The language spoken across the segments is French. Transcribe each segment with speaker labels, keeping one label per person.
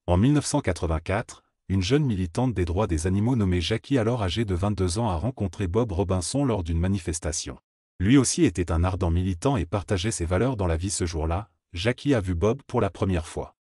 Speaker 1: En 1984, une jeune militante des droits des animaux nommée Jackie, alors âgée de 22 ans, a rencontré Bob Robinson lors d'une manifestation. Lui aussi était un ardent militant et partageait ses valeurs dans la vie. Ce jour-là, Jackie a vu Bob pour la première fois.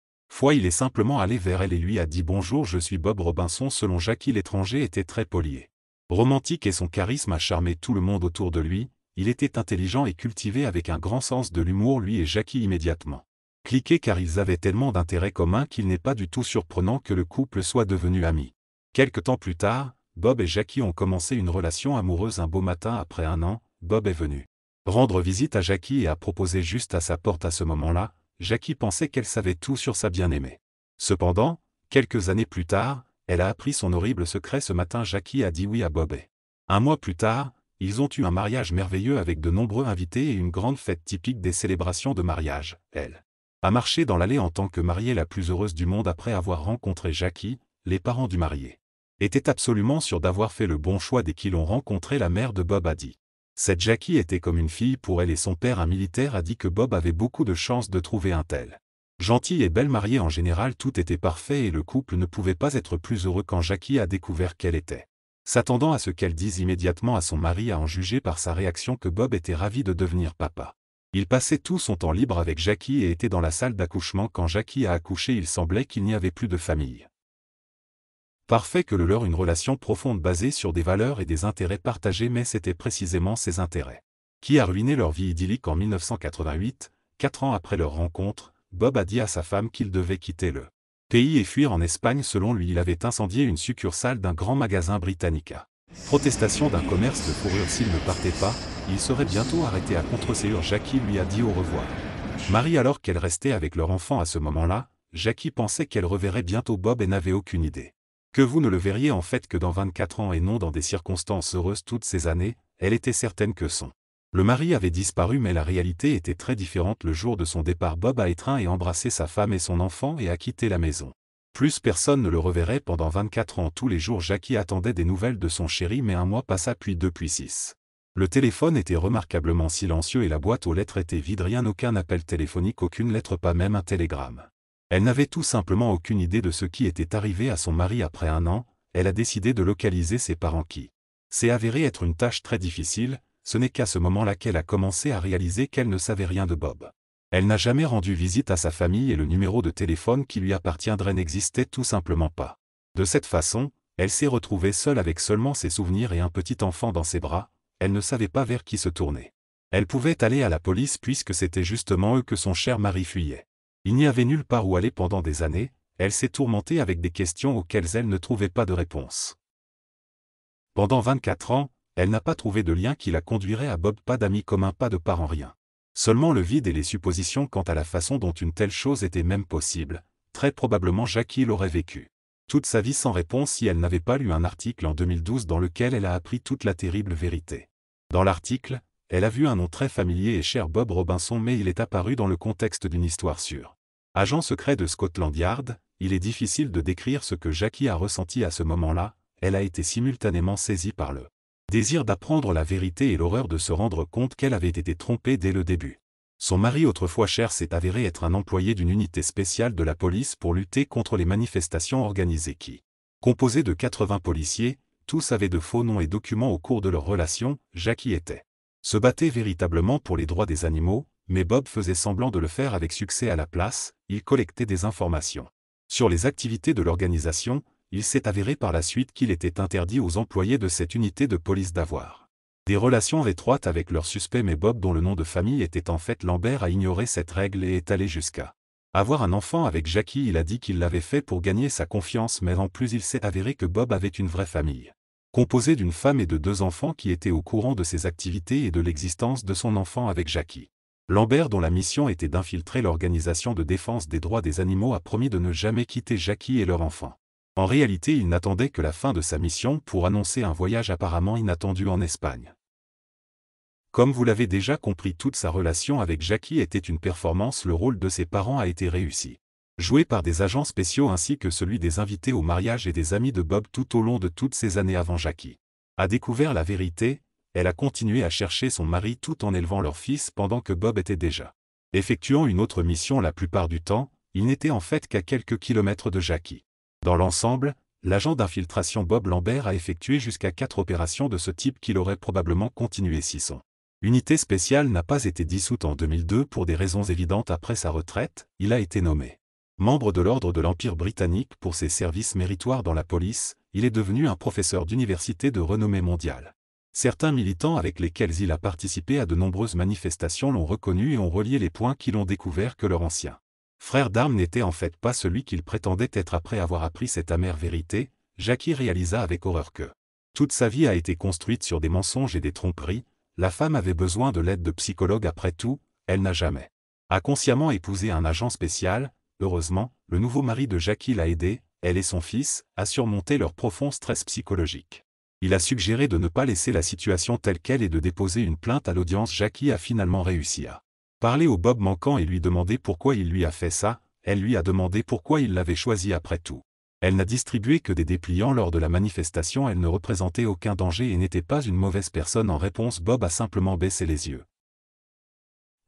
Speaker 1: Il est simplement allé vers elle et lui a dit « Bonjour, je suis Bob Robinson ». Selon Jackie, l'étranger était très poli. Romantique et son charisme a charmé tout le monde autour de lui. Il était intelligent et cultivé avec un grand sens de l'humour. Lui et Jackie immédiatement cliqué car ils avaient tellement d'intérêts communs qu'il n'est pas du tout surprenant que le couple soit devenu amis. Quelque temps plus tard, Bob et Jackie ont commencé une relation amoureuse. Un beau matin après 1 an, Bob est venu rendre visite à Jackie et a proposé juste à sa porte. À ce moment-là, Jackie pensait qu'elle savait tout sur sa bien-aimée. Cependant, quelques années plus tard, elle a appris son horrible secret. Ce matin, Jackie a dit oui à Bob et 1 mois plus tard, ils ont eu un mariage merveilleux avec de nombreux invités et une grande fête typique des célébrations de mariage. Elle a marché dans l'allée en tant que mariée la plus heureuse du monde. Après avoir rencontré Jackie, les parents du marié étaient absolument sûrs d'avoir fait le bon choix. Dès qu'ils l'ont rencontré, la mère de Bob a dit cette Jackie était comme une fille pour elle, et son père, un militaire, a dit que Bob avait beaucoup de chance de trouver un tel gentil et belle mariée. En général, tout était parfait et le couple ne pouvait pas être plus heureux quand Jackie a découvert qu'elle était s'attendant à ce qu'elle dise immédiatement à son mari, à en juger par sa réaction que Bob était ravi de devenir papa. Il passait tout son temps libre avec Jackie et était dans la salle d'accouchement. Quand Jackie a accouché, il semblait qu'il n'y avait plus de famille parfait que le leur, une relation profonde basée sur des valeurs et des intérêts partagés. Mais c'était précisément ces intérêts qui a ruiné leur vie idyllique. En 1988, 4 ans après leur rencontre, Bob a dit à sa femme qu'il devait quitter le pays et fuir en Espagne. Selon lui, il avait incendié une succursale d'un grand magasin britannique à protestation d'un commerce de fourrure. S'il ne partait pas, il serait bientôt arrêté. À contre-séance, Jackie lui a dit au revoir Marie alors qu'elle restait avec leur enfant. À ce moment-là, Jackie pensait qu'elle reverrait bientôt Bob et n'avait aucune idée que vous ne le verriez en fait que dans 24 ans et non dans des circonstances heureuses. Toutes ces années, elle était certaine que le mari avait disparu, mais la réalité était très différente. Le jour de son départ, Bob a étreint et embrassé sa femme et son enfant et a quitté la maison. Plus personne ne le reverrait pendant 24 ans. Tous les jours, Jackie attendait des nouvelles de son chéri, mais 1 mois passa, puis 2, puis 6. Le téléphone était remarquablement silencieux et la boîte aux lettres était vide. Rien, aucun appel téléphonique, aucune lettre, pas même un télégramme. Elle n'avait tout simplement aucune idée de ce qui était arrivé à son mari. Après 1 an, elle a décidé de localiser ses parents, qui s'est avéré être une tâche très difficile. Ce n'est qu'à ce moment-là qu'elle a commencé à réaliser qu'elle ne savait rien de Bob. Elle n'a jamais rendu visite à sa famille et le numéro de téléphone qui lui appartiendrait n'existait tout simplement pas. De cette façon, elle s'est retrouvée seule avec seulement ses souvenirs et un petit enfant dans ses bras. Elle ne savait pas vers qui se tourner. Elle pouvait aller à la police puisque c'était justement eux que son cher mari fuyait. Il n'y avait nulle part où aller. Pendant des années, elle s'est tourmentée avec des questions auxquelles elle ne trouvait pas de réponse. Pendant 24 ans, elle n'a pas trouvé de lien qui la conduirait à Bob. Pas d'amis communs, pas de parents, rien. Seulement le vide et les suppositions quant à la façon dont une telle chose était même possible. Très probablement Jackie l'aurait vécu toute sa vie sans réponse si elle n'avait pas lu un article en 2012 dans lequel elle a appris toute la terrible vérité. Dans l'article, elle a vu un nom très familier et cher, Bob Robinson, mais il est apparu dans le contexte d'une histoire sur agent secret de Scotland Yard. Il est difficile de décrire ce que Jackie a ressenti à ce moment-là. Elle a été simultanément saisie par le désir d'apprendre la vérité et l'horreur de se rendre compte qu'elle avait été trompée dès le début. Son mari, autrefois cher, s'est avéré être un employé d'une unité spéciale de la police pour lutter contre les manifestations organisées qui, composée de 80 policiers, tous avaient de faux noms et documents. Au cours de leur relation, Jackie se battait véritablement pour les droits des animaux, mais Bob faisait semblant de le faire avec succès. À la place, il collectait des informations sur les activités de l'organisation. Il s'est avéré par la suite qu'il était interdit aux employés de cette unité de police d'avoir des relations étroites avec leurs suspects, mais Bob, dont le nom de famille était en fait Lambert, a ignoré cette règle et est allé jusqu'à avoir un enfant avec Jackie. Il a dit qu'il l'avait fait pour gagner sa confiance, mais en plus il s'est avéré que Bob avait une vraie famille, composée d'une femme et de 2 enfants qui étaient au courant de ses activités et de l'existence de son enfant avec Jackie. Lambert, dont la mission était d'infiltrer l'organisation de défense des droits des animaux, a promis de ne jamais quitter Jackie et leur enfant. En réalité, il n'attendait que la fin de sa mission pour annoncer un voyage apparemment inattendu en Espagne. Comme vous l'avez déjà compris, toute sa relation avec Jackie était une performance. Le rôle de ses parents a été réussi, joué par des agents spéciaux ainsi que celui des invités au mariage et des amis de Bob. Tout au long de toutes ces années, avant Jackie a découvert la vérité, elle a continué à chercher son mari tout en élevant leur fils pendant que Bob était déjà effectuant une autre mission. La plupart du temps, Il n'était en fait qu'à quelques kilomètres de Jackie. Dans l'ensemble, l'agent d'infiltration Bob Lambert a effectué jusqu'à 4 opérations de ce type qu'il aurait probablement continué si son unité spéciale n'a pas été dissoute en 2002 pour des raisons évidentes. Après sa retraite, il a été nommé membre de l'Ordre de l'Empire britannique pour ses services méritoires dans la police. Il est devenu un professeur d'université de renommée mondiale. Certains militants avec lesquels il a participé à de nombreuses manifestations l'ont reconnu et ont relié les points qu'ils ont découvert que leur ancien frère d'armes n'était en fait pas celui qu'il prétendait être. Après avoir appris cette amère vérité, Jackie réalisa avec horreur que toute sa vie a été construite sur des mensonges et des tromperies. La femme avait besoin de l'aide de psychologues. Après tout, elle n'a jamais consciemment épousé un agent spécial. Heureusement, le nouveau mari de Jackie l'a aidé, elle et son fils, à surmonter leur profond stress psychologique. Il a suggéré de ne pas laisser la situation telle qu'elle et de déposer une plainte à l'audience. Jackie a finalement réussi à parler au Bob manquant et lui demander pourquoi il lui a fait ça. Elle lui a demandé pourquoi il l'avait choisi. Après tout, elle n'a distribué que des dépliants lors de la manifestation. Elle ne représentait aucun danger et n'était pas une mauvaise personne. En réponse, Bob a simplement baissé les yeux.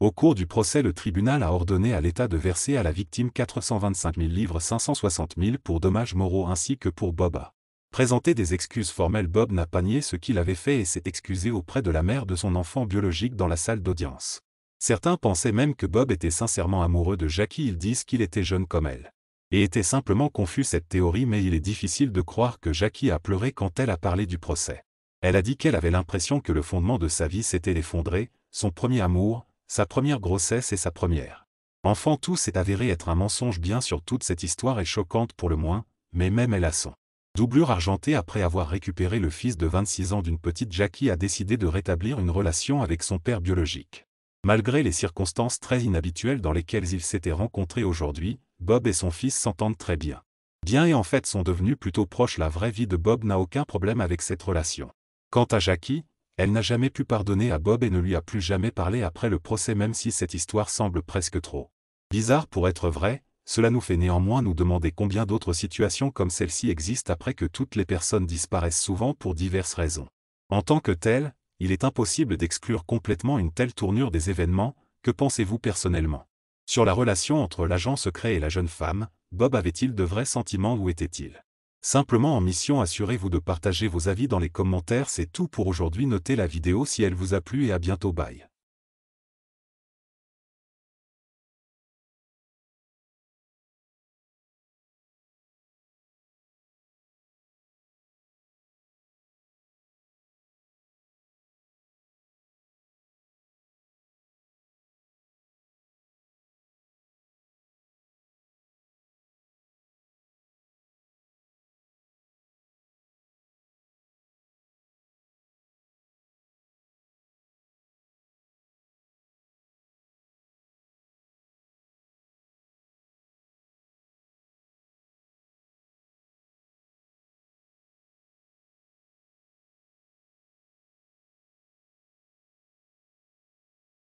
Speaker 1: Au cours du procès, le tribunal a ordonné à l'État de verser à la victime 425 000 livres 560 000 pour dommages moraux ainsi que pour Bob a présenté des excuses formelles. Bob n'a pas nié ce qu'il avait fait et s'est excusé auprès de la mère de son enfant biologique dans la salle d'audience. Certains pensaient même que Bob était sincèrement amoureux de Jackie. Ils disent qu'il était jeune comme elle et était simplement confus. Cette théorie, mais il est difficile de croire que Jackie a pleuré quand elle a parlé du procès. Elle a dit qu'elle avait l'impression que le fondement de sa vie s'était effondré, son premier amour, sa première grossesse et sa première enfant. Tout s'est avéré être un mensonge. Bien sûr, toute cette histoire est choquante pour le moins, mais même elle a son doublure argentée. Après avoir récupéré le fils de 26 ans d'une petite, Jackie a décidé de rétablir une relation avec son père biologique. Malgré les circonstances très inhabituelles dans lesquelles ils s'étaient rencontrés aujourd'hui, Bob et son fils s'entendent très bien. Et en fait sont devenus plutôt proches. La vraie vie de Bob n'a aucun problème avec cette relation. Quant à Jackie, elle n'a jamais pu pardonner à Bob et ne lui a plus jamais parlé après le procès. Même si cette histoire semble presque trop bizarre pour être vraie, cela nous fait néanmoins nous demander combien d'autres situations comme celle-ci existent après que toutes les personnes disparaissent, souvent pour diverses raisons. En tant que tel, il est impossible d'exclure complètement une telle tournure des événements. Que pensez-vous personnellement sur la relation entre l'agent secret et la jeune femme? Bob avait-il de vrais sentiments ou était-il simplement en mission? Assurez-vous de partager vos avis dans les commentaires. C'est tout pour aujourd'hui. Notez la vidéo si elle vous a plu et à bientôt. Bye.